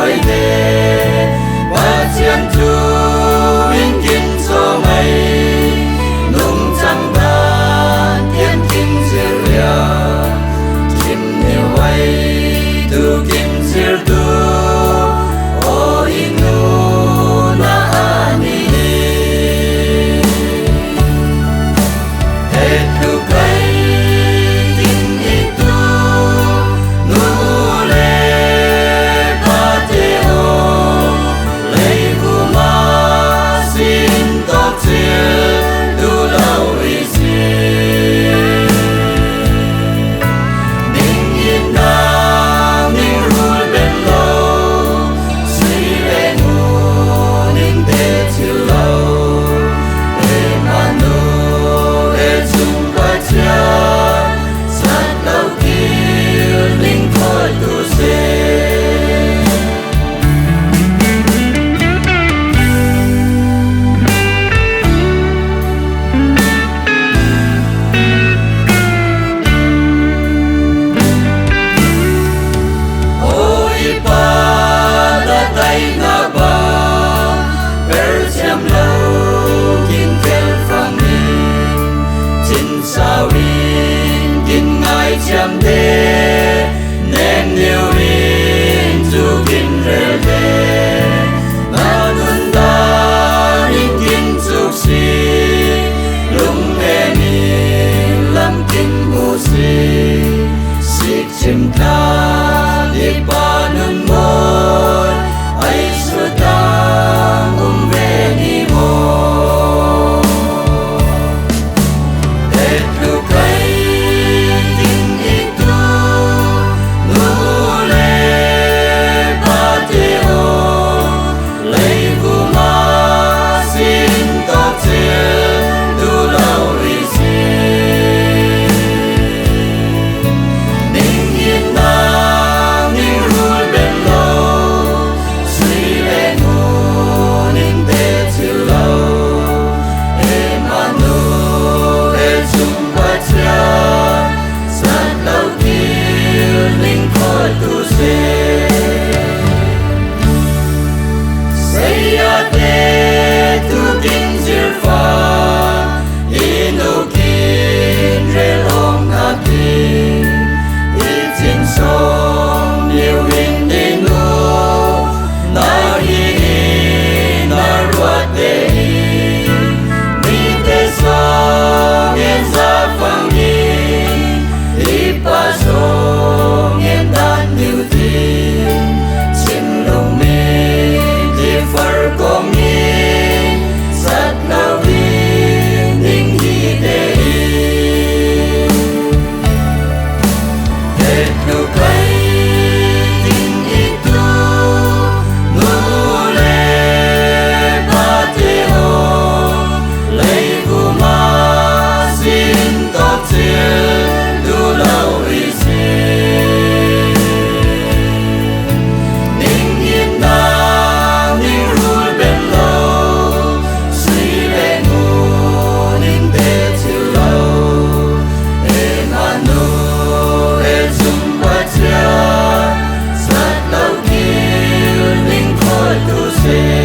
gọi về và chiến thu in kinh cho mày nung trăng đàn thiên kinh diệt lìa kim nhiều ấy tu kinh diệt tu o inu na ani hết tu cây kinh itu nu le ba te o lấy vu ma xin tốt chia tu lâu ý xin ninh yên nam ninh rul bên lâu suy về ngu ninh tế chiều lâu ê mà nô ê chung qua cha sát lâu kia linh thôi tu sinh ôi ba đã tay ngã ba per chăm lâu kinh kêu phang in chín sao in kinh ngài chăm đê nên nhiều in du kinh rêu đê ba nun ta in kinh dục si lung đê ni lâm kinh mù si xích chim ta đi ba nun môi ai sửa ta về ni mô hết lu cây kinh itu nu le ba te o lấy vu ma xin tốt chia tu lâu ý xin ninh yên nam ninh rul bên lâu suy về ngu ninh tế chiều lâu ê mà nô ê chung qua cha sát lâu kia linh khôi tu sinh say a te tu kinh diệt pha inu kinh re long a kinh i trên sông nhiều hình đi nu na hi na ruột te mi te sông yên ra phang i pa sông yên đan nhiều tin chim lông mi đi phar công in sát lâu in ninh hi te hết lu cây kinh itu nu le ba te o lấy vu ma xin tốt chia tu lâu ý xin ninh yên nam ninh rul bên lâu suy về ngu ninh tế chiều lâu ê mà nô ê chung qua cha sát lâu kia linh khôi tu sinh